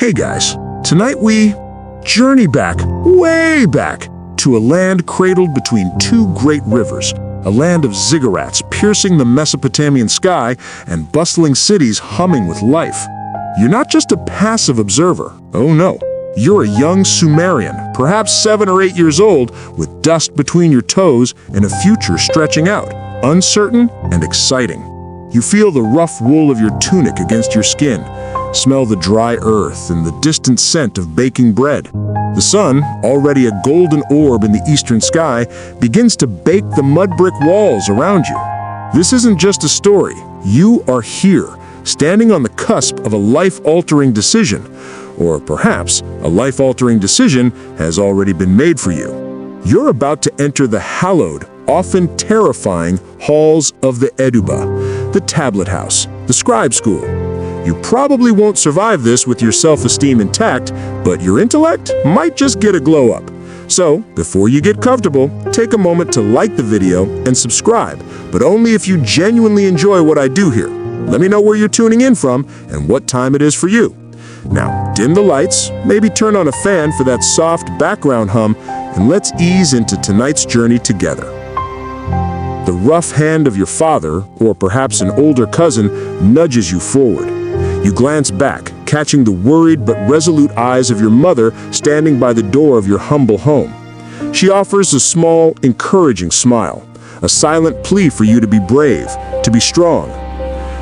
Hey guys, tonight we journey back, way back, to a land cradled between two great rivers, a land of ziggurats piercing the Mesopotamian sky and bustling cities humming with life. You're not just a passive observer, oh no. You're a young Sumerian, perhaps 7 or 8 years old, with dust between your toes and a future stretching out, uncertain and exciting. You feel the rough wool of your tunic against your skin, smell the dry earth and the distant scent of baking bread. The sun, already a golden orb in the eastern sky, begins to bake the mud brick walls around you. This isn't just a story. You are here, standing on the cusp of a life-altering decision. Or perhaps a life-altering decision has already been made for you. You're about to enter the hallowed, often terrifying halls of the Edubba, the tablet house, the scribe school. You probably won't survive this with your self-esteem intact, but your intellect might just get a glow up. So, before you get comfortable, take a moment to like the video and subscribe, but only if you genuinely enjoy what I do here. Let me know where you're tuning in from and what time it is for you. Now, dim the lights, maybe turn on a fan for that soft background hum, and let's ease into tonight's journey together. The rough hand of your father, or perhaps an older cousin, nudges you forward. You glance back, catching the worried but resolute eyes of your mother standing by the door of your humble home. She offers a small, encouraging smile, a silent plea for you to be brave, to be strong.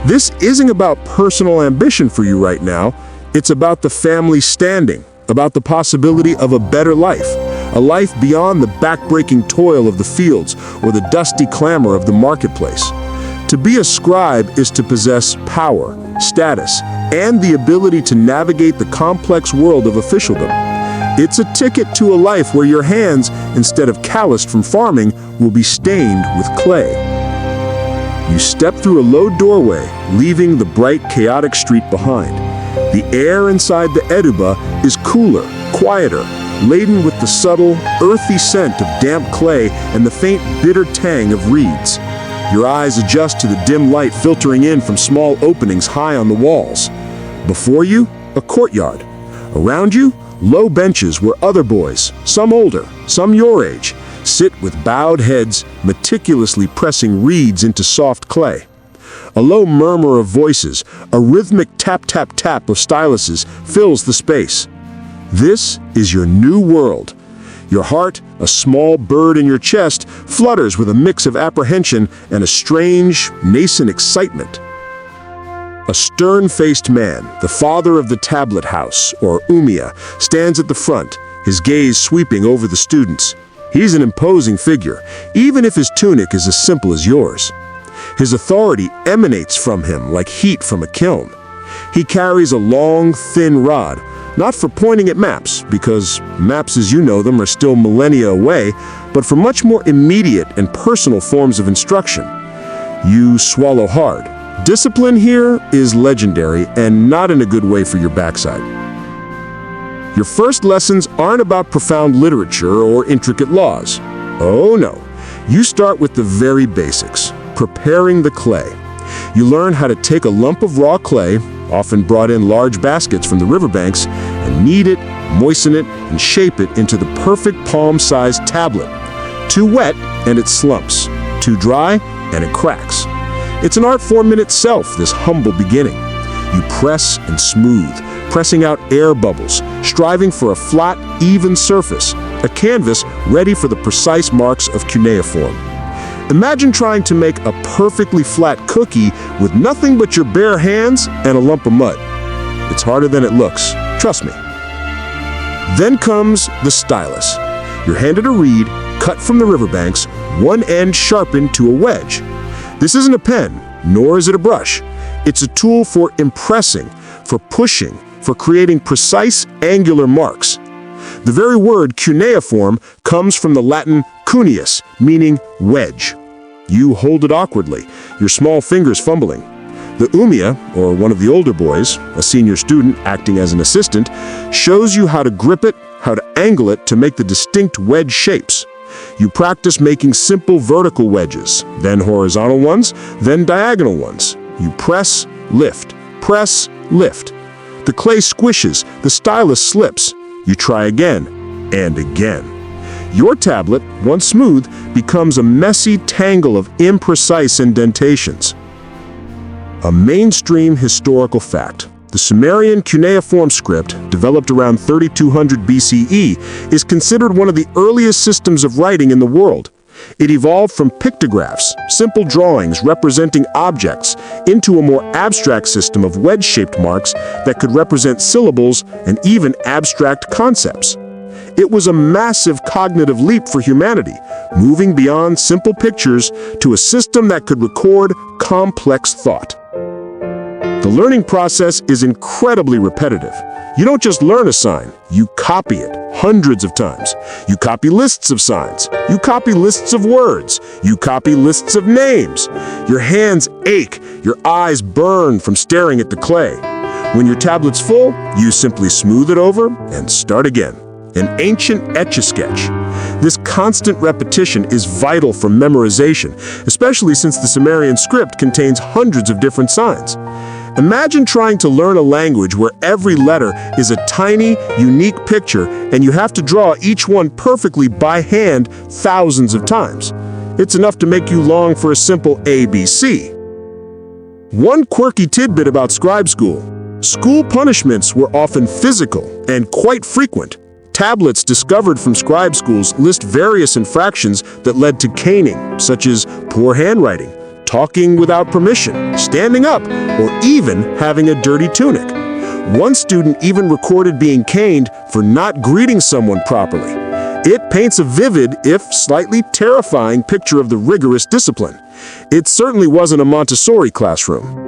This isn't about personal ambition for you right now. It's about the family standing, about the possibility of a better life, a life beyond the back-breaking toil of the fields or the dusty clamor of the marketplace. To be a scribe is to possess power, status, and the ability to navigate the complex world of officialdom. It's a ticket to a life where your hands, instead of calloused from farming, will be stained with clay. You step through a low doorway, leaving the bright, chaotic street behind. The air inside the Edubba is cooler, quieter, laden with the subtle, earthy scent of damp clay and the faint, bitter tang of reeds. Your eyes adjust to the dim light filtering in from small openings high on the walls. Before you, a courtyard. Around you, low benches where other boys, some older, some your age, sit with bowed heads, meticulously pressing reeds into soft clay. A low murmur of voices, a rhythmic tap-tap-tap of styluses fills the space. This is your new world. Your heart, a small bird in your chest, flutters with a mix of apprehension and a strange, nascent excitement. A stern-faced man, the father of the tablet house, or Umia, stands at the front, his gaze sweeping over the students. He's an imposing figure, even if his tunic is as simple as yours. His authority emanates from him like heat from a kiln. He carries a long, thin rod, not for pointing at maps, because maps as you know them are still millennia away, but for much more immediate and personal forms of instruction. You swallow hard. Discipline here is legendary and not in a good way for your backside. Your first lessons aren't about profound literature or intricate laws. Oh no. You start with the very basics, preparing the clay. You learn how to take a lump of raw clay, often brought in large baskets from the riverbanks, and knead it, moisten it, and shape it into the perfect palm-sized tablet. Too wet, and it slumps. Too dry, and it cracks. It's an art form in itself, this humble beginning. You press and smooth, pressing out air bubbles, striving for a flat, even surface, a canvas ready for the precise marks of cuneiform. Imagine trying to make a perfectly flat cookie with nothing but your bare hands and a lump of mud. It's harder than it looks, trust me. Then comes the stylus. You're handed a reed, cut from the riverbanks, one end sharpened to a wedge. This isn't a pen, nor is it a brush. It's a tool for impressing, for pushing, for creating precise, angular marks. The very word cuneiform comes from the Latin cuneus, meaning wedge. You hold it awkwardly, your small fingers fumbling. The Umia, or one of the older boys, a senior student acting as an assistant, shows you how to grip it, how to angle it to make the distinct wedge shapes. You practice making simple vertical wedges, then horizontal ones, then diagonal ones. You press, lift, The clay squishes, the stylus slips. You try again and again. Your tablet, once smooth, becomes a messy tangle of imprecise indentations. A mainstream historical fact. The Sumerian cuneiform script, developed around 3200 BCE, is considered one of the earliest systems of writing in the world. It evolved from pictographs, simple drawings representing objects, into a more abstract system of wedge-shaped marks that could represent syllables and even abstract concepts. It was a massive cognitive leap for humanity, moving beyond simple pictures to a system that could record complex thought. The learning process is incredibly repetitive. You don't just learn a sign, you copy it hundreds of times. You copy lists of signs. You copy lists of words. You copy lists of names. Your hands ache, your eyes burn from staring at the clay. When your tablet's full, you simply smooth it over and start again. An ancient Etch-a-Sketch. This constant repetition is vital for memorization, especially since the Sumerian script contains hundreds of different signs. Imagine trying to learn a language where every letter is a tiny, unique picture and you have to draw each one perfectly by hand thousands of times. It's enough to make you long for a simple ABC. One quirky tidbit about scribe school. School punishments were often physical and quite frequent. Tablets discovered from scribe schools list various infractions that led to caning, such as poor handwriting, talking without permission, standing up, or even having a dirty tunic. One student even recorded being caned for not greeting someone properly. It paints a vivid, if slightly terrifying, picture of the rigorous discipline. It certainly wasn't a Montessori classroom.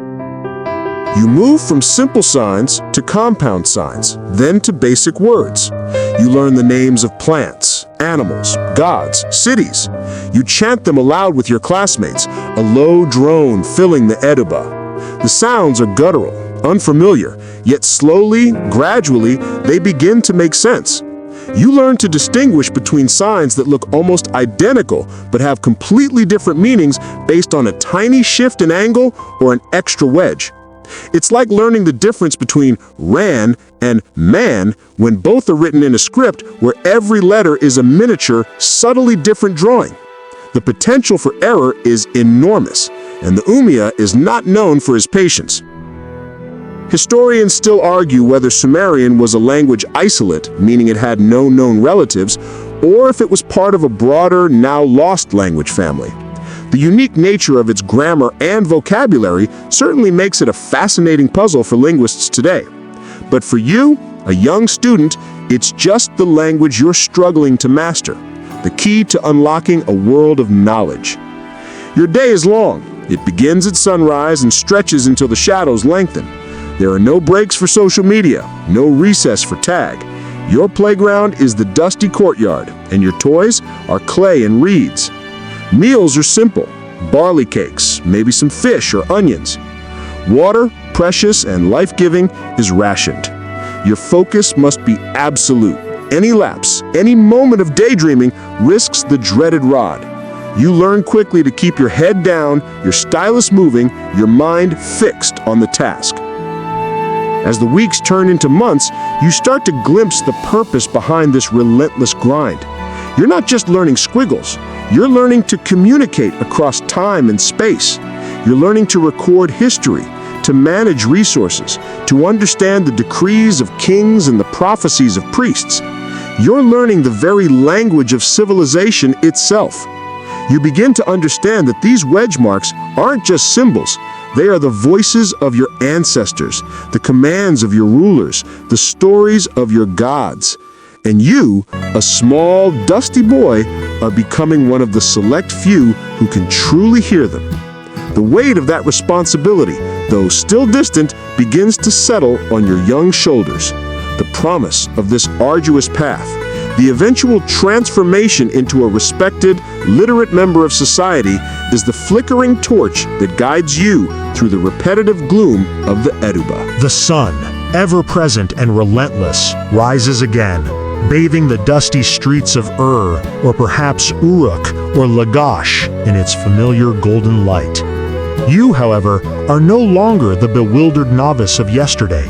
You move from simple signs to compound signs, then to basic words. You learn the names of plants, animals, gods, cities. You chant them aloud with your classmates, a low drone filling the Edubba. The sounds are guttural, unfamiliar, yet slowly, gradually, they begin to make sense. You learn to distinguish between signs that look almost identical but have completely different meanings based on a tiny shift in angle or an extra wedge. It's like learning the difference between ran and man when both are written in a script where every letter is a miniature, subtly different drawing. The potential for error is enormous, and the Umayyad is not known for his patience. Historians still argue whether Sumerian was a language isolate, meaning it had no known relatives, or if it was part of a broader, now lost language family. The unique nature of its grammar and vocabulary certainly makes it a fascinating puzzle for linguists today. But for you, a young student, it's just the language you're struggling to master, the key to unlocking a world of knowledge. Your day is long. It begins at sunrise and stretches until the shadows lengthen. There are no breaks for social media, no recess for tag. Your playground is the dusty courtyard, and your toys are clay and reeds. Meals are simple, barley cakes, maybe some fish or onions. Water, precious and life-giving, is rationed. Your focus must be absolute. Any lapse, any moment of daydreaming risks the dreaded rod. You learn quickly to keep your head down, your stylus moving, your mind fixed on the task. As the weeks turn into months, you start to glimpse the purpose behind this relentless grind. You're not just learning squiggles. You're learning to communicate across time and space. You're learning to record history, to manage resources, to understand the decrees of kings and the prophecies of priests. You're learning the very language of civilization itself. You begin to understand that these wedge marks aren't just symbols. They are the voices of your ancestors, the commands of your rulers, the stories of your gods. And you, a small, dusty boy, are becoming one of the select few who can truly hear them. The weight of that responsibility, though still distant, begins to settle on your young shoulders. The promise of this arduous path, the eventual transformation into a respected, literate member of society, is the flickering torch that guides you through the repetitive gloom of the Edubba. The sun, ever present and relentless, rises again, bathing the dusty streets of or perhaps Uruk or Lagash in its familiar golden light. You, however, are no longer the bewildered novice of yesterday.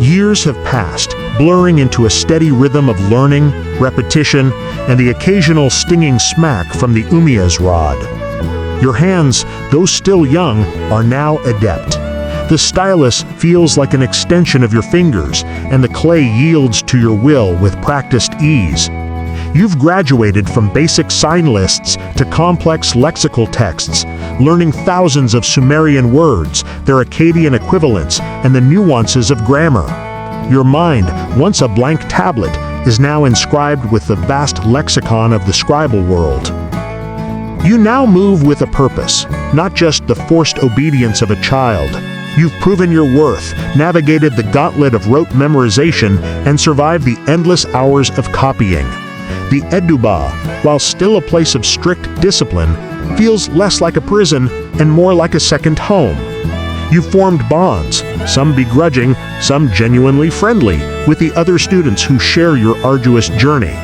Years have passed, blurring into a steady rhythm of learning, repetition, and the occasional stinging smack from the Umiya's rod. Your hands, though still young, are now adept. The stylus feels like an extension of your fingers, and the clay yields to your will with practiced ease. You've graduated from basic sign lists to complex lexical texts, learning thousands of Sumerian words, their Akkadian equivalents, and the nuances of grammar. Your mind, once a blank tablet, is now inscribed with the vast lexicon of the scribal world. You now move with a purpose, not just the forced obedience of a child. You've proven your worth, navigated the gauntlet of rote memorization, and survived the endless hours of copying. The Edubba, while still a place of strict discipline, feels less like a prison and more like a second home. You've formed bonds, some begrudging, some genuinely friendly, with the other students who share your arduous journey.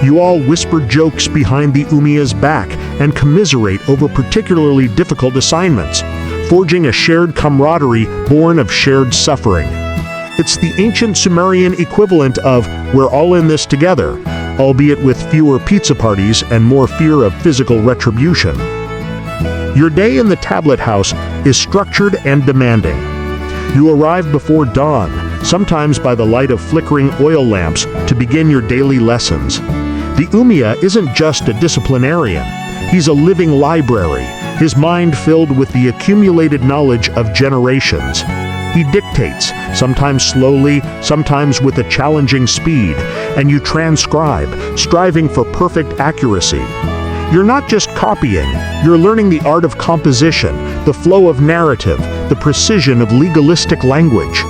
You all whisper jokes behind the Umiya's back and commiserate over particularly difficult assignments, forging a shared camaraderie born of shared suffering. It's the ancient Sumerian equivalent of "we're all in this together," albeit with fewer pizza parties and more fear of physical retribution. Your day in the tablet house is structured and demanding. You arrive before dawn, sometimes by the light of flickering oil lamps, to begin your daily lessons. The Umiya isn't just a disciplinarian. He's a living library, his mind filled with the accumulated knowledge of generations. He dictates, sometimes slowly, sometimes with a challenging speed, and you transcribe, striving for perfect accuracy. You're not just copying, you're learning the art of composition, the flow of narrative, the precision of legalistic language.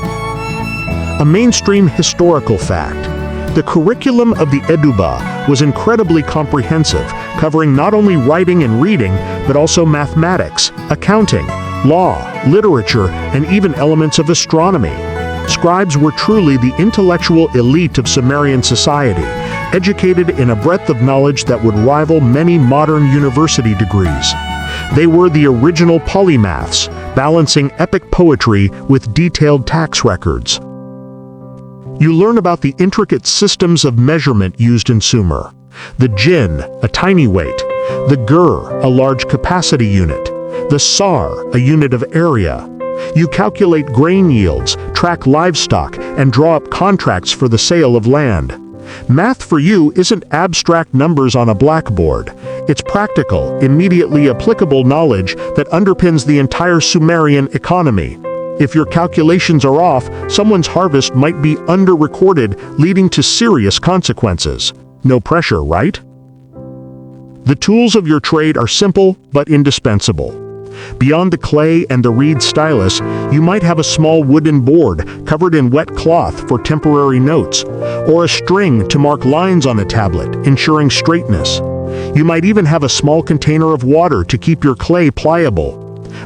A mainstream historical fact: the curriculum of the Edubba was incredibly comprehensive, covering not only writing and reading, but also mathematics, accounting, law, literature, and even elements of astronomy. Scribes were truly the intellectual elite of Sumerian society, educated in a breadth of knowledge that would rival many modern university degrees. They were the original polymaths, balancing epic poetry with detailed tax records. You learn about the intricate systems of measurement used in Sumer. The jin, a tiny weight; the gur, a large capacity unit; the sar, a unit of area. You calculate grain yields, track livestock, and draw up contracts for the sale of land. Math for you isn't abstract numbers on a blackboard. It's practical, immediately applicable knowledge that underpins the entire Sumerian economy. If your calculations are off, someone's harvest might be under-recorded, leading to serious consequences. No pressure, right? The tools of your trade are simple but indispensable. Beyond the clay and the reed stylus, you might have a small wooden board covered in wet cloth for temporary notes, or a string to mark lines on a tablet, ensuring straightness. You might even have a small container of water to keep your clay pliable.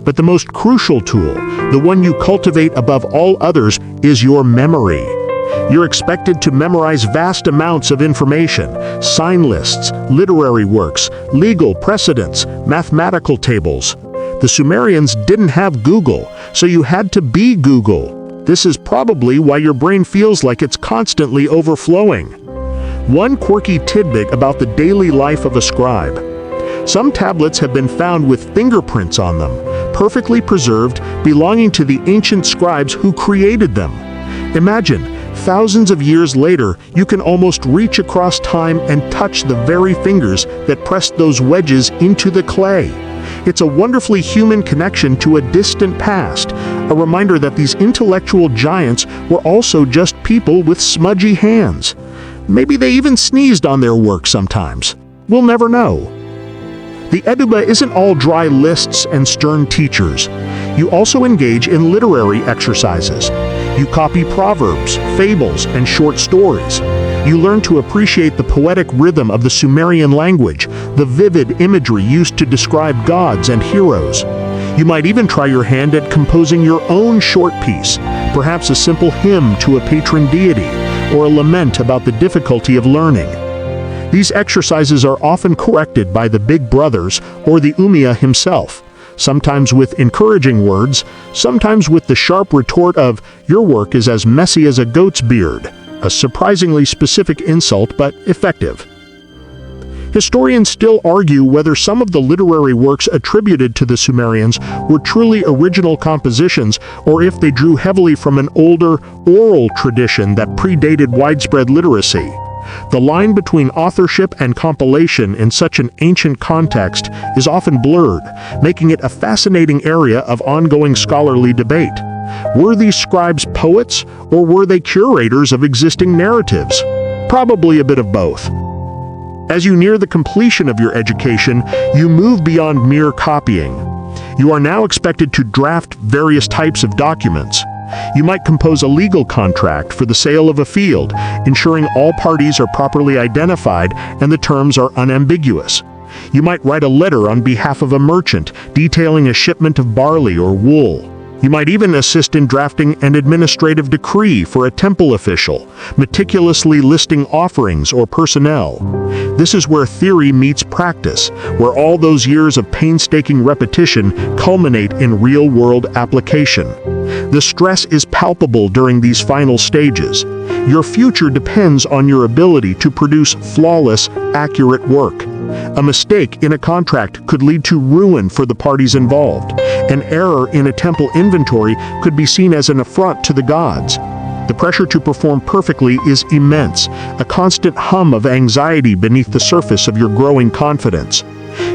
But the most crucial tool, the one you cultivate above all others, is your memory. You're expected to memorize vast amounts of information: sign lists, literary works, legal precedents, mathematical tables. The Sumerians didn't have Google, so you had to be Google. This is probably why your brain feels like it's constantly overflowing. One quirky tidbit about the daily life of a scribe: some tablets have been found with fingerprints on them, perfectly preserved, belonging to the ancient scribes who created them. Imagine, thousands of years later, you can almost reach across time and touch the very fingers that pressed those wedges into the clay. It's a wonderfully human connection to a distant past, a reminder that these intellectual giants were also just people with smudgy hands. Maybe they even sneezed on their work sometimes. We'll never know. The Edubba isn't all dry lists and stern teachers. You also engage in literary exercises. You copy proverbs, fables, and short stories. You learn to appreciate the poetic rhythm of the Sumerian language, the vivid imagery used to describe gods and heroes. You might even try your hand at composing your own short piece, perhaps a simple hymn to a patron deity, or a lament about the difficulty of learning. These exercises are often corrected by the big brothers or the Umiya himself, sometimes with encouraging words, sometimes with the sharp retort of, "Your work is as messy as a goat's beard," a surprisingly specific insult but effective. Historians still argue whether some of the literary works attributed to the Sumerians were truly original compositions or if they drew heavily from an older, oral tradition that predated widespread literacy. The line between authorship and compilation in such an ancient context is often blurred, making it a fascinating area of ongoing scholarly debate. Were these scribes poets, or were they curators of existing narratives? Probably a bit of both. As you near the completion of your education, you move beyond mere copying. You are now expected to draft various types of documents. You might compose a legal contract for the sale of a field, ensuring all parties are properly identified and the terms are unambiguous. You might write a letter on behalf of a merchant, detailing a shipment of barley or wool. You might even assist in drafting an administrative decree for a temple official, meticulously listing offerings or personnel. This is where theory meets practice, where all those years of painstaking repetition culminate in real-world application. The stress is palpable during these final stages. Your future depends on your ability to produce flawless, accurate work. A mistake in a contract could lead to ruin for the parties involved. An error in a temple inventory could be seen as an affront to the gods. The pressure to perform perfectly is immense, a constant hum of anxiety beneath the surface of your growing confidence.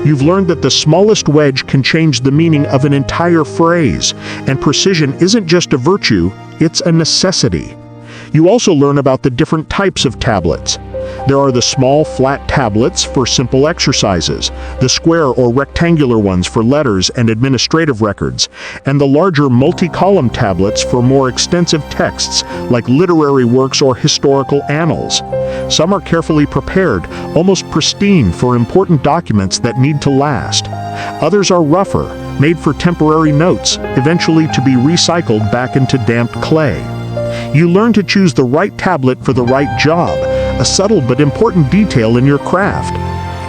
You've learned that the smallest wedge can change the meaning of an entire phrase, and precision isn't just a virtue, it's a necessity. You also learn about the different types of tablets. There are the small, flat tablets for simple exercises, the square or rectangular ones for letters and administrative records, and the larger multi-column tablets for more extensive texts like literary works or historical annals. Some are carefully prepared, almost pristine for important documents that need to last. Others are rougher, made for temporary notes, eventually to be recycled back into damped clay. You learn to choose the right tablet for the right job, a subtle but important detail in your craft.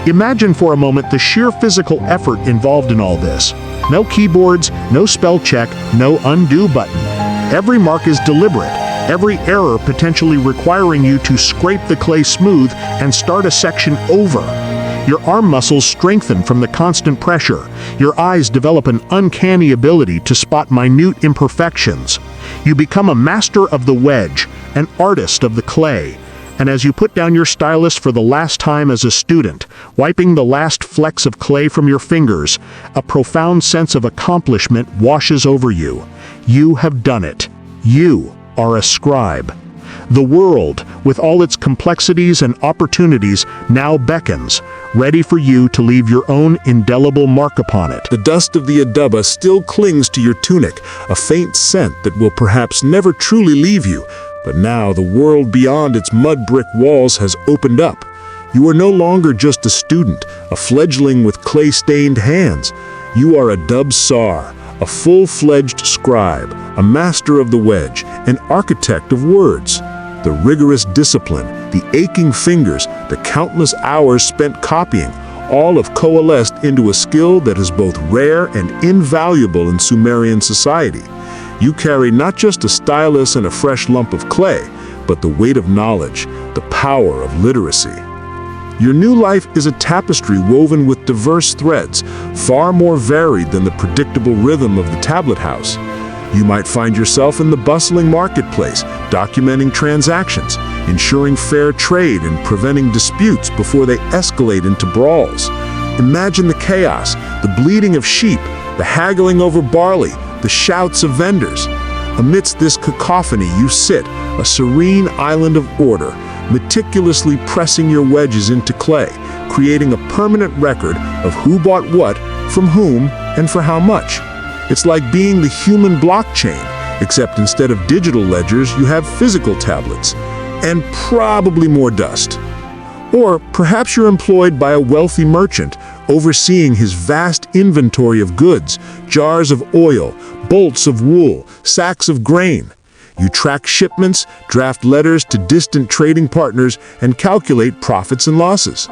Imagine for a moment the sheer physical effort involved in all this. No keyboards, no spell check, no undo button. Every mark is deliberate, every error potentially requiring you to scrape the clay smooth and start a section over. Your arm muscles strengthen from the constant pressure. Your eyes develop an uncanny ability to spot minute imperfections. You become a master of the wedge, an artist of the clay. And as you put down your stylus for the last time as a student, wiping the last flecks of clay from your fingers, a profound sense of accomplishment washes over you. You have done it. You are a scribe. The world, with all its complexities and opportunities, now beckons, ready for you to leave your own indelible mark upon it. The dust of the Edubba still clings to your tunic, a faint scent that will perhaps never truly leave you. But now the world beyond its mud brick walls has opened up. You are no longer just a student, a fledgling with clay-stained hands. You are a Dub Sar, a full-fledged scribe, a master of the wedge, an architect of words. The rigorous discipline, the aching fingers, the countless hours spent copying, all have coalesced into a skill that is both rare and invaluable in Sumerian society. You carry not just a stylus and a fresh lump of clay, but the weight of knowledge, the power of literacy. Your new life is a tapestry woven with diverse threads, far more varied than the predictable rhythm of the tablet house. You might find yourself in the bustling marketplace, documenting transactions, ensuring fair trade and preventing disputes before they escalate into brawls. Imagine the chaos, the bleating of sheep, the haggling over barley, the shouts of vendors. Amidst this cacophony you sit, a serene island of order, meticulously pressing your wedges into clay, creating a permanent record of who bought what, from whom, and for how much. It's like being the human blockchain, except instead of digital ledgers, you have physical tablets, and probably more dust. Or perhaps you're employed by a wealthy merchant, overseeing his vast inventory of goods, jars of oil, bolts of wool, sacks of grain. You track shipments, draft letters to distant trading partners, and calculate profits and losses.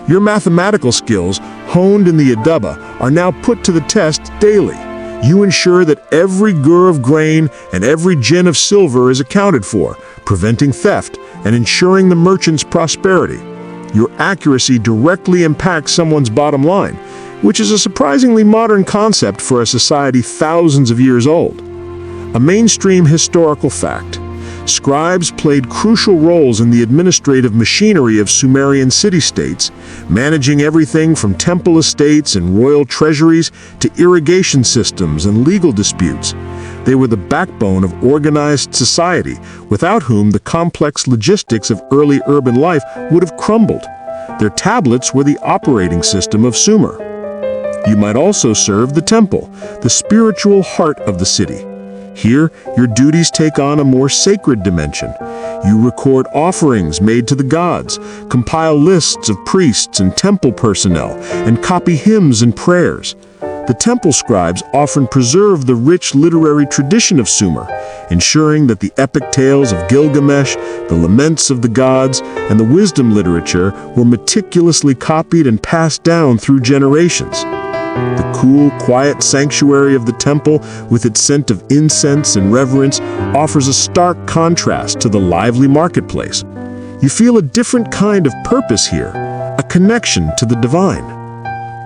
Your mathematical skills, honed in the Edubba, are now put to the test daily. You ensure that every gur of grain and every gin of silver is accounted for, preventing theft and ensuring the merchant's prosperity. Your accuracy directly impacts someone's bottom line, which is a surprisingly modern concept for a society thousands of years old. A mainstream historical fact. Scribes played crucial roles in the administrative machinery of Sumerian city-states, managing everything from temple estates and royal treasuries to irrigation systems and legal disputes. They were the backbone of organized society, without whom the complex logistics of early urban life would have crumbled. Their tablets were the operating system of Sumer. You might also serve the temple, the spiritual heart of the city. Here, your duties take on a more sacred dimension. You record offerings made to the gods, compile lists of priests and temple personnel, and copy hymns and prayers. The temple scribes often preserve the rich literary tradition of Sumer, ensuring that the epic tales of Gilgamesh, the laments of the gods, and the wisdom literature were meticulously copied and passed down through generations. The cool, quiet sanctuary of the temple, with its scent of incense and reverence, offers a stark contrast to the lively marketplace. You feel a different kind of purpose here, a connection to the divine.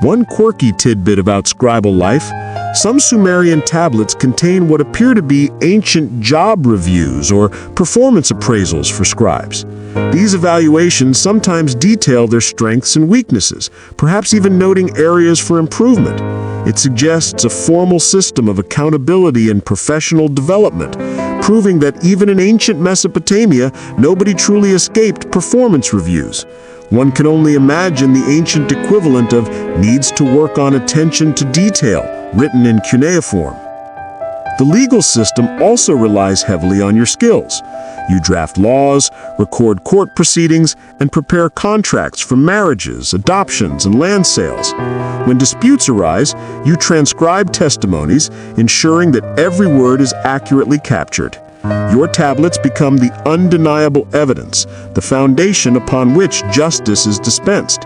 One quirky tidbit about scribal life: some Sumerian tablets contain what appear to be ancient job reviews or performance appraisals for scribes. These evaluations sometimes detail their strengths and weaknesses, perhaps even noting areas for improvement. It suggests a formal system of accountability and professional development, proving that even in ancient Mesopotamia, nobody truly escaped performance reviews. One can only imagine the ancient equivalent of "needs to work on attention to detail," written in cuneiform. The legal system also relies heavily on your skills. You draft laws, record court proceedings, and prepare contracts for marriages, adoptions, and land sales. When disputes arise, you transcribe testimonies, ensuring that every word is accurately captured. Your tablets become the undeniable evidence, the foundation upon which justice is dispensed.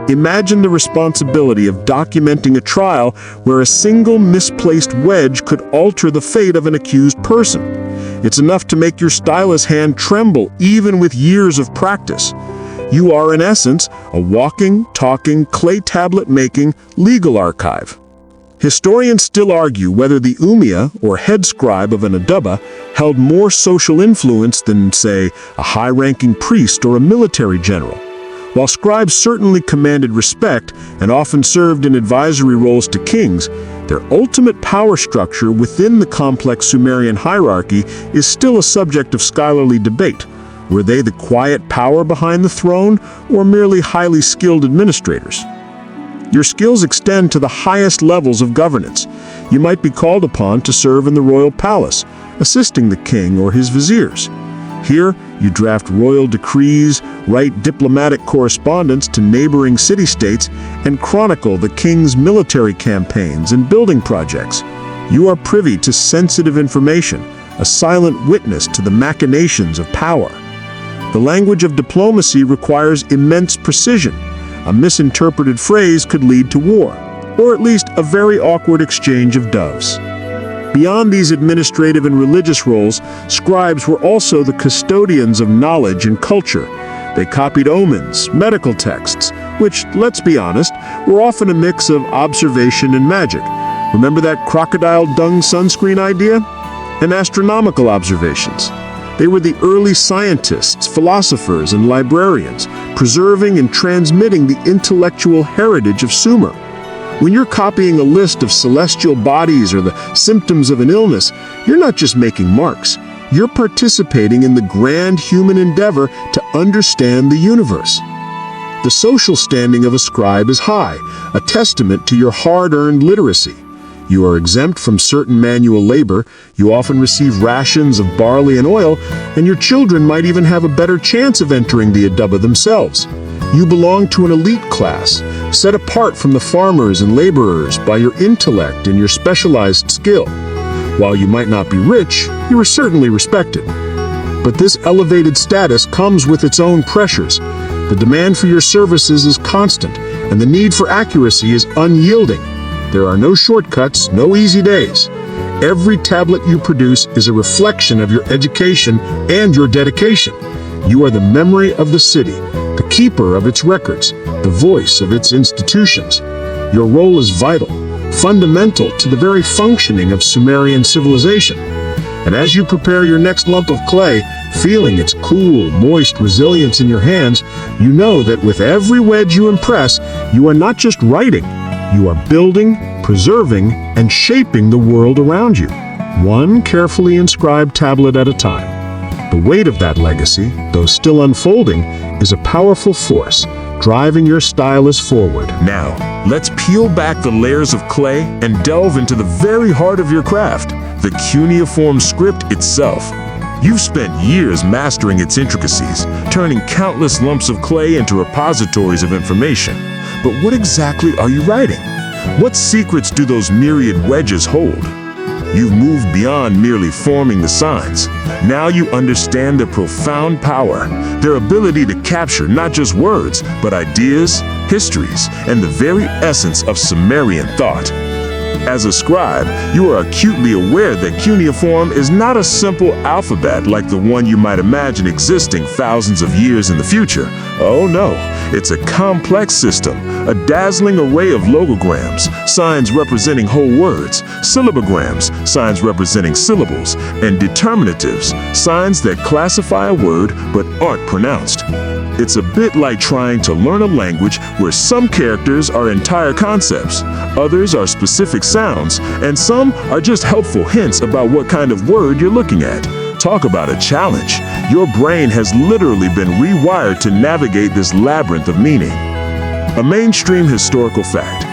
Imagine the responsibility of documenting a trial where a single misplaced wedge could alter the fate of an accused person. It's enough to make your stylus hand tremble even with years of practice. You are, in essence, a walking, talking, clay tablet-making legal archive. Historians still argue whether the Umiya, or head scribe of an Edubba, held more social influence than, say, a high-ranking priest or a military general. While scribes certainly commanded respect and often served in advisory roles to kings, their ultimate power structure within the complex Sumerian hierarchy is still a subject of scholarly debate. Were they the quiet power behind the throne, or merely highly skilled administrators? Your skills extend to the highest levels of governance. You might be called upon to serve in the royal palace, assisting the king or his viziers. Here, you draft royal decrees, write diplomatic correspondence to neighboring city-states, and chronicle the king's military campaigns and building projects. You are privy to sensitive information, a silent witness to the machinations of power. The language of diplomacy requires immense precision. A misinterpreted phrase could lead to war, or at least a very awkward exchange of doves. Beyond these administrative and religious roles, scribes were also the custodians of knowledge and culture. They copied omens, medical texts, which, let's be honest, were often a mix of observation and magic. Remember that crocodile dung sunscreen idea? And astronomical observations. They were the early scientists, philosophers, and librarians, preserving and transmitting the intellectual heritage of Sumer. When you're copying a list of celestial bodies or the symptoms of an illness, you're not just making marks. You're participating in the grand human endeavor to understand the universe. The social standing of a scribe is high, a testament to your hard-earned literacy. You are exempt from certain manual labor, you often receive rations of barley and oil, and your children might even have a better chance of entering the Edubba themselves. You belong to an elite class, set apart from the farmers and laborers by your intellect and your specialized skill. While you might not be rich, you are certainly respected. But this elevated status comes with its own pressures. The demand for your services is constant, and the need for accuracy is unyielding. There are no shortcuts, no easy days. Every tablet you produce is a reflection of your education and your dedication. You are the memory of the city, the keeper of its records, the voice of its institutions. Your role is vital, fundamental to the very functioning of Sumerian civilization. And as you prepare your next lump of clay, feeling its cool, moist resilience in your hands, you know that with every wedge you impress, you are not just writing, you are building, preserving, and shaping the world around you, one carefully inscribed tablet at a time. The weight of that legacy, though still unfolding, is a powerful force, driving your stylus forward. Now, let's peel back the layers of clay and delve into the very heart of your craft, the cuneiform script itself. You've spent years mastering its intricacies, turning countless lumps of clay into repositories of information. But what exactly are you writing? What secrets do those myriad wedges hold? You've moved beyond merely forming the signs. Now you understand their profound power, their ability to capture not just words, but ideas, histories, and the very essence of Sumerian thought. As a scribe, you are acutely aware that cuneiform is not a simple alphabet like the one you might imagine existing thousands of years in the future. Oh no, it's a complex system, a dazzling array of logograms, signs representing whole words, syllabograms, signs representing syllables, and determinatives, signs that classify a word but aren't pronounced. It's a bit like trying to learn a language where some characters are entire concepts, others are specific sounds, and some are just helpful hints about what kind of word you're looking at. Talk about a challenge. Your brain has literally been rewired to navigate this labyrinth of meaning. A mainstream historical fact.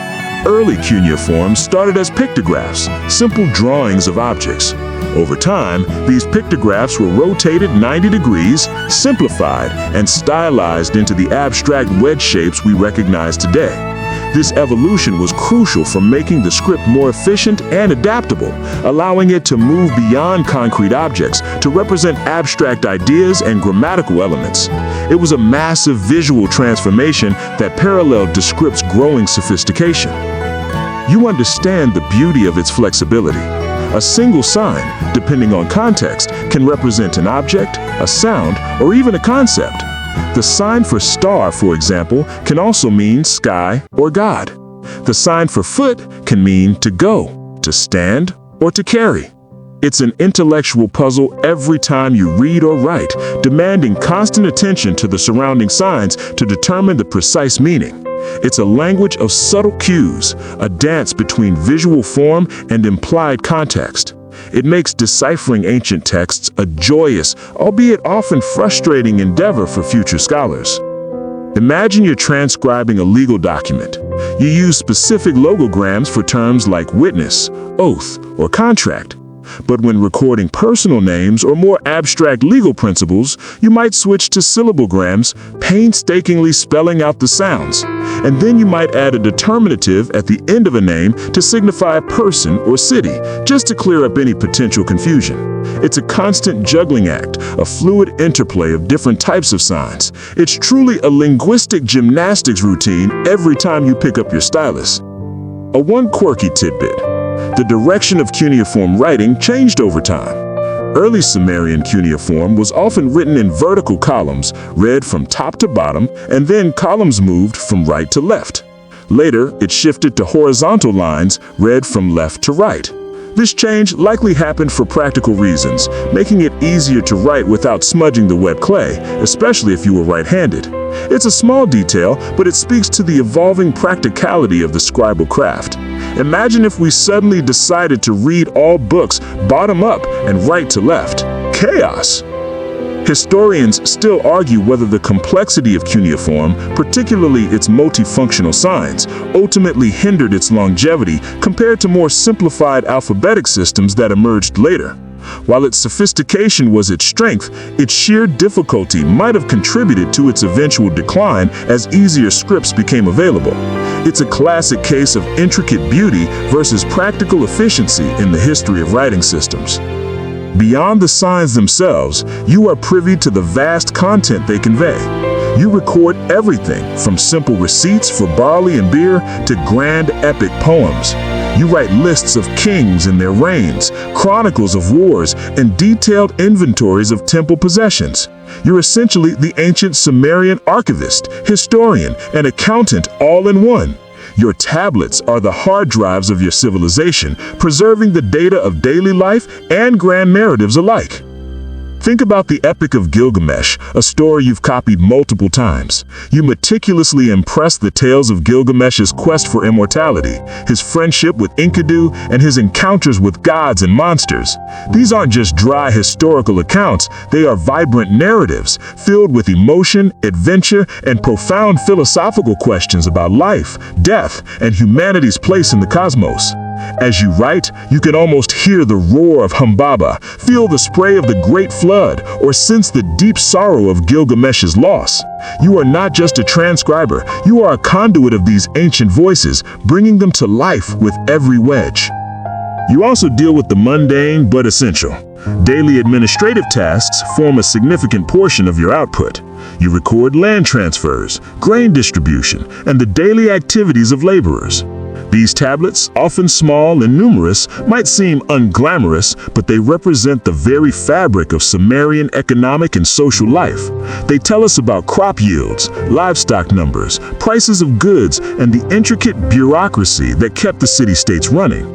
Early cuneiform started as pictographs, simple drawings of objects. Over time, these pictographs were rotated 90 degrees, simplified, and stylized into the abstract wedge shapes we recognize today. This evolution was crucial for making the script more efficient and adaptable, allowing it to move beyond concrete objects to represent abstract ideas and grammatical elements. It was a massive visual transformation that paralleled the script's growing sophistication. You understand the beauty of its flexibility. A single sign, depending on context, can represent an object, a sound, or even a concept. The sign for star, for example, can also mean sky or God. The sign for foot can mean to go, to stand, or to carry. It's an intellectual puzzle every time you read or write, demanding constant attention to the surrounding signs to determine the precise meaning. It's a language of subtle cues, a dance between visual form and implied context. It makes deciphering ancient texts a joyous, albeit often frustrating endeavor for future scholars. Imagine you're transcribing a legal document. You use specific logograms for terms like witness, oath, or contract. But when recording personal names or more abstract legal principles, you might switch to syllabograms, painstakingly spelling out the sounds. And then you might add a determinative at the end of a name to signify a person or city, just to clear up any potential confusion. It's a constant juggling act, a fluid interplay of different types of signs. It's truly a linguistic gymnastics routine every time you pick up your stylus. One quirky tidbit. The direction of cuneiform writing changed over time. Early Sumerian cuneiform was often written in vertical columns, read from top to bottom, and then columns moved from right to left. Later, it shifted to horizontal lines, read from left to right. This change likely happened for practical reasons, making it easier to write without smudging the wet clay, especially if you were right-handed. It's a small detail, but it speaks to the evolving practicality of the scribal craft. Imagine if we suddenly decided to read all books bottom up and right to left. Chaos! Historians still argue whether the complexity of cuneiform, particularly its multifunctional signs, ultimately hindered its longevity compared to more simplified alphabetic systems that emerged later. While its sophistication was its strength, its sheer difficulty might have contributed to its eventual decline as easier scripts became available. It's a classic case of intricate beauty versus practical efficiency in the history of writing systems. Beyond the signs themselves, you are privy to the vast content they convey. You record everything from simple receipts for barley and beer to grand epic poems. You write lists of kings and their reigns, chronicles of wars, and detailed inventories of temple possessions. You're essentially the ancient Sumerian archivist, historian, and accountant all in one. Your tablets are the hard drives of your civilization, preserving the data of daily life and grand narratives alike. Think about the Epic of Gilgamesh, a story you've copied multiple times. You meticulously impress the tales of Gilgamesh's quest for immortality, his friendship with Enkidu, and his encounters with gods and monsters. These aren't just dry historical accounts, they are vibrant narratives, filled with emotion, adventure, and profound philosophical questions about life, death, and humanity's place in the cosmos. As you write, you can almost hear the roar of Humbaba, feel the spray of the Great Flood, or sense the deep sorrow of Gilgamesh's loss. You are not just a transcriber, you are a conduit of these ancient voices, bringing them to life with every wedge. You also deal with the mundane but essential. Daily administrative tasks form a significant portion of your output. You record land transfers, grain distribution, and the daily activities of laborers. These tablets, often small and numerous, might seem unglamorous, but they represent the very fabric of Sumerian economic and social life. They tell us about crop yields, livestock numbers, prices of goods, and the intricate bureaucracy that kept the city-states running.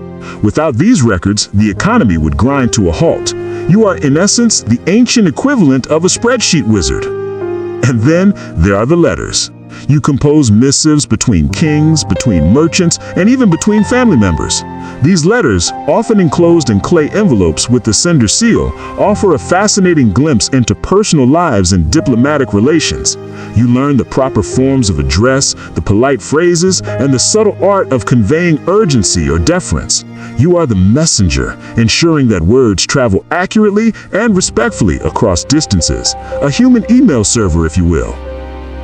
Without these records, the economy would grind to a halt. You are, in essence, the ancient equivalent of a spreadsheet wizard. And then there are the letters. You compose missives between kings, between merchants, and even between family members. These letters, often enclosed in clay envelopes with the sender seal, offer a fascinating glimpse into personal lives and diplomatic relations. You learn the proper forms of address, the polite phrases, and the subtle art of conveying urgency or deference. You are the messenger, ensuring that words travel accurately and respectfully across distances. A human email server, if you will.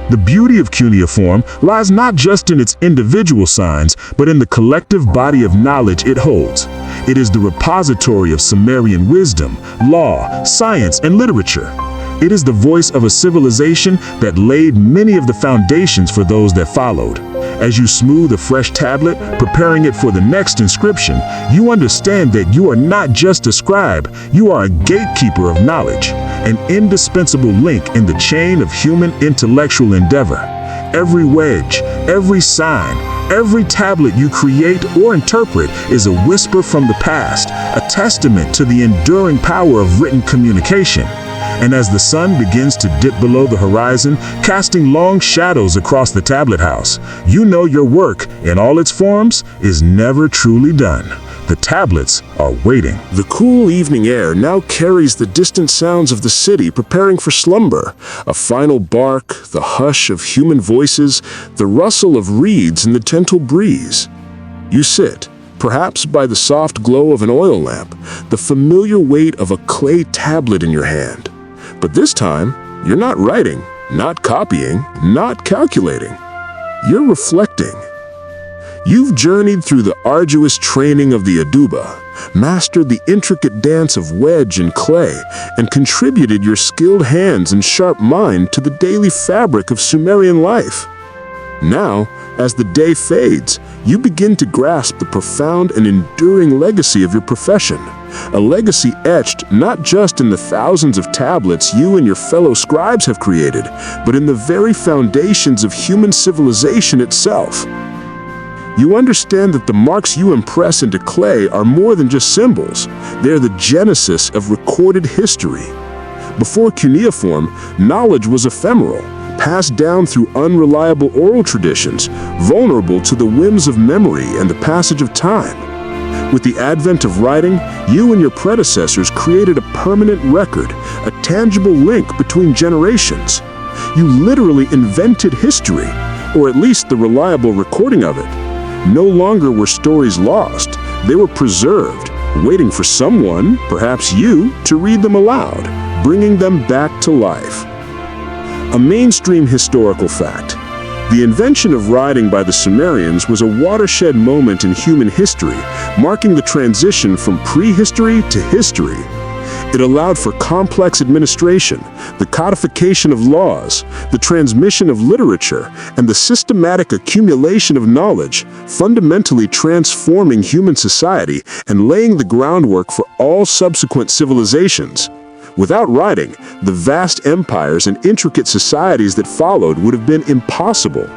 The beauty of cuneiform lies not just in its individual signs, but in the collective body of knowledge it holds. It is the repository of Sumerian wisdom, law, science, and literature. It is the voice of a civilization that laid many of the foundations for those that followed. As you smooth a fresh tablet, preparing it for the next inscription, you understand that you are not just a scribe, you are a gatekeeper of knowledge, an indispensable link in the chain of human intellectual endeavor. Every wedge, every sign, every tablet you create or interpret is a whisper from the past, a testament to the enduring power of written communication. And as the sun begins to dip below the horizon, casting long shadows across the tablet house, you know your work, in all its forms, is never truly done. The tablets are waiting. The cool evening air now carries the distant sounds of the city preparing for slumber. A final bark, the hush of human voices, the rustle of reeds in the gentle breeze. You sit, perhaps by the soft glow of an oil lamp, the familiar weight of a clay tablet in your hand. But this time, you're not writing, not copying, not calculating. You're reflecting. You've journeyed through the arduous training of the Edubba, mastered the intricate dance of wedge and clay, and contributed your skilled hands and sharp mind to the daily fabric of Sumerian life. Now, as the day fades, you begin to grasp the profound and enduring legacy of your profession. A legacy etched not just in the thousands of tablets you and your fellow scribes have created, but in the very foundations of human civilization itself. You understand that the marks you impress into clay are more than just symbols. They're the genesis of recorded history. Before cuneiform, knowledge was ephemeral, passed down through unreliable oral traditions, vulnerable to the whims of memory and the passage of time. With the advent of writing, you and your predecessors created a permanent record, a tangible link between generations. You literally invented history, or at least the reliable recording of it. No longer were stories lost, they were preserved, waiting for someone, perhaps you, to read them aloud, bringing them back to life. A mainstream historical fact. The invention of writing by the Sumerians was a watershed moment in human history, marking the transition from prehistory to history. It allowed for complex administration, the codification of laws, the transmission of literature, and the systematic accumulation of knowledge, fundamentally transforming human society and laying the groundwork for all subsequent civilizations. Without writing, the vast empires and intricate societies that followed would have been impossible.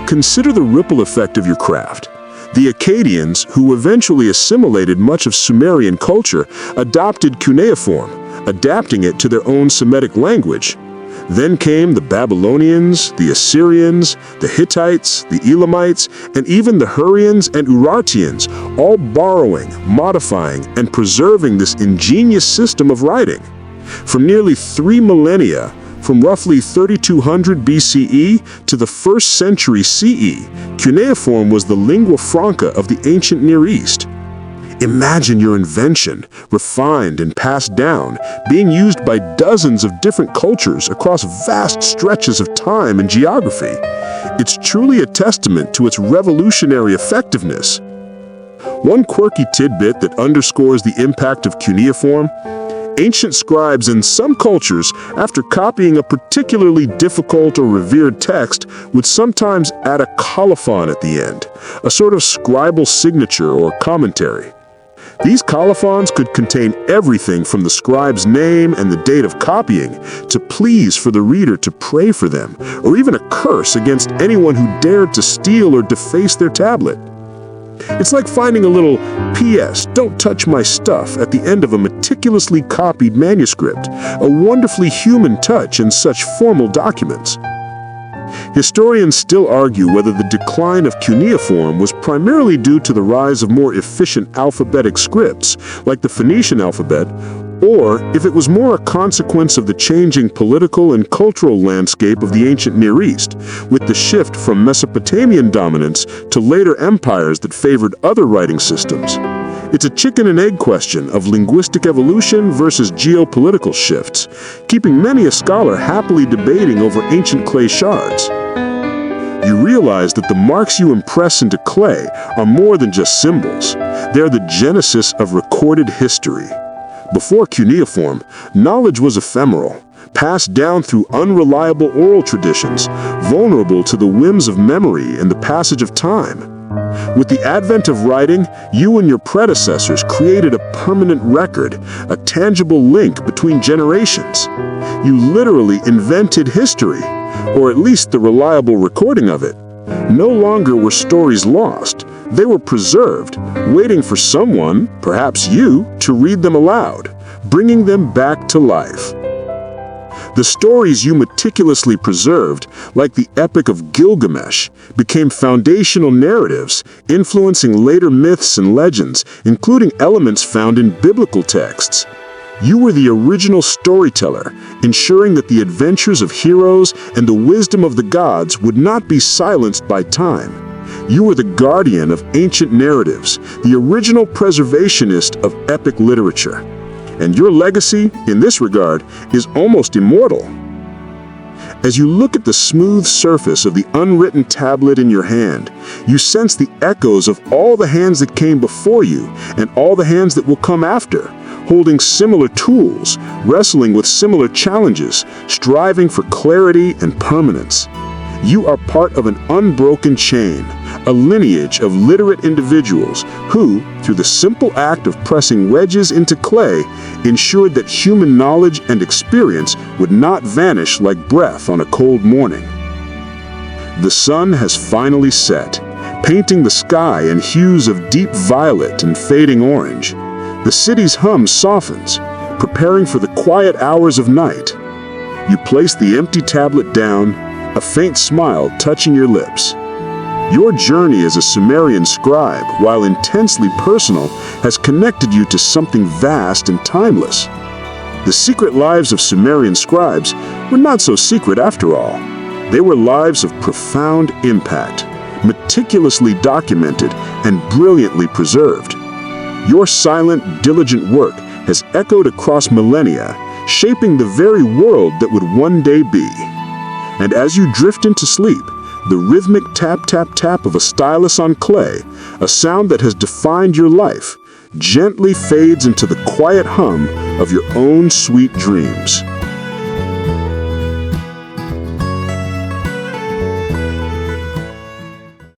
Consider the ripple effect of your craft. The Akkadians, who eventually assimilated much of Sumerian culture, adopted cuneiform, adapting it to their own Semitic language. Then came the Babylonians, the Assyrians, the Hittites, the Elamites, and even the Hurrians and Urartians, all borrowing, modifying, and preserving this ingenious system of writing. For nearly 3 millennia, from roughly 3200 BCE to the 1st century CE, cuneiform was the lingua franca of the ancient Near East. Imagine your invention, refined and passed down, being used by dozens of different cultures across vast stretches of time and geography. It's truly a testament to its revolutionary effectiveness. One quirky tidbit that underscores the impact of cuneiform: ancient scribes in some cultures, after copying a particularly difficult or revered text, would sometimes add a colophon at the end, a sort of scribal signature or commentary. These colophons could contain everything from the scribe's name and the date of copying, to pleas for the reader to pray for them, or even a curse against anyone who dared to steal or deface their tablet. It's like finding a little "P.S. Don't touch my stuff" at the end of a meticulously copied manuscript, a wonderfully human touch in such formal documents. Historians still argue whether the decline of cuneiform was primarily due to the rise of more efficient alphabetic scripts, like the Phoenician alphabet, or if it was more a consequence of the changing political and cultural landscape of the ancient Near East, with the shift from Mesopotamian dominance to later empires that favored other writing systems. It's a chicken and egg question of linguistic evolution versus geopolitical shifts, keeping many a scholar happily debating over ancient clay shards. You realize that the marks you impress into clay are more than just symbols. They're the genesis of recorded history. Before cuneiform, knowledge was ephemeral, passed down through unreliable oral traditions, vulnerable to the whims of memory and the passage of time. With the advent of writing, you and your predecessors created a permanent record, a tangible link between generations. You literally invented history, or at least the reliable recording of it. No longer were stories lost. They were preserved, waiting for someone, perhaps you, to read them aloud, bringing them back to life. The stories you meticulously preserved, like the Epic of Gilgamesh, became foundational narratives, influencing later myths and legends, including elements found in biblical texts. You were the original storyteller, ensuring that the adventures of heroes and the wisdom of the gods would not be silenced by time. You were the guardian of ancient narratives, the original preservationist of epic literature. And your legacy, in this regard, is almost immortal. As you look at the smooth surface of the unwritten tablet in your hand, you sense the echoes of all the hands that came before you and all the hands that will come after, holding similar tools, wrestling with similar challenges, striving for clarity and permanence. You are part of an unbroken chain, a lineage of literate individuals who, through the simple act of pressing wedges into clay, ensured that human knowledge and experience would not vanish like breath on a cold morning. The sun has finally set, painting the sky in hues of deep violet and fading orange. The city's hum softens, preparing for the quiet hours of night. You place the empty tablet down, a faint smile touching your lips. Your journey as a Sumerian scribe, while intensely personal, has connected you to something vast and timeless. The secret lives of Sumerian scribes were not so secret after all. They were lives of profound impact, meticulously documented and brilliantly preserved. Your silent, diligent work has echoed across millennia, shaping the very world that would one day be. And as you drift into sleep, the rhythmic tap-tap-tap of a stylus on clay, a sound that has defined your life, gently fades into the quiet hum of your own sweet dreams.